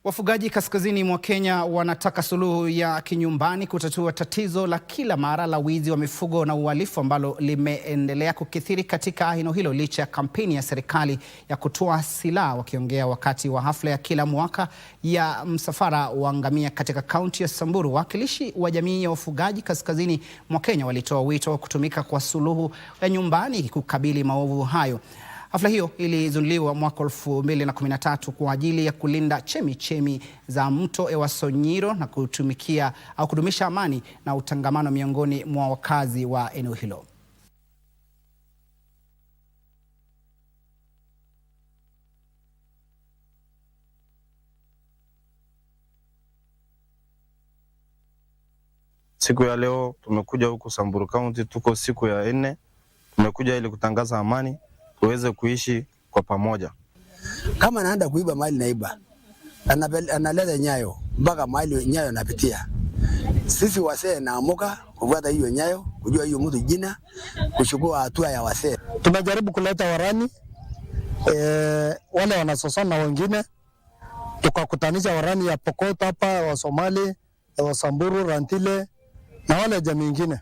Wafugaji kaskazini mwa Kenya wanataka suluhu ya kinyumbani kutatua tatizo la kila mara la wizi wa mifugo na uhalifu ambalo limeendelea kukithiri katika eneo hilo licha ya kampeni ya serikali ya kutoa silaha. Wakiongea wakati wa hafla ya kila mwaka ya msafara wa ngamia katika kaunti ya Samburu, wawakilishi wa jamii ya wafugaji kaskazini mwa Kenya walitoa wito wa kutumika kwa suluhu ya nyumbani kukabili maovu hayo. Hafla hiyo ilizinduliwa mwaka 2013 kwa ajili ya kulinda chemichemi za mto Ewasonyiro na kudumisha amani na utangamano miongoni mwa wakazi wa eneo hilo. Siku ya leo tumekuja huku Samburu County, tuko siku ya 4. Tumekuja ili kutangaza amani, tuweze kuishi kwa pamoja. Kama anaenda kuiba mali naiba, analeta nyayo mpaka mali nyayo napitia. Sisi wasee naamuka kufuata hiyo nyayo, kujua hiyo mtu jina, kuchukua hatua ya wasee. Tunajaribu kuleta warani wale wanasosana na wengine, tukakutanisha warani ya Pokot hapa, wa Somali, wa Samburu, Rantile na wale jamii nyingine.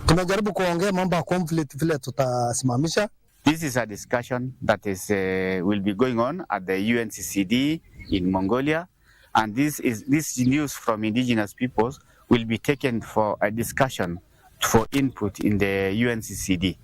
Tunajaribu kuongea mambo ya conflict vile tutasimamisha. This is a discussion that will be going on at the UNCCD in Mongolia, and this news from indigenous peoples will be taken for a discussion for input in the UNCCD.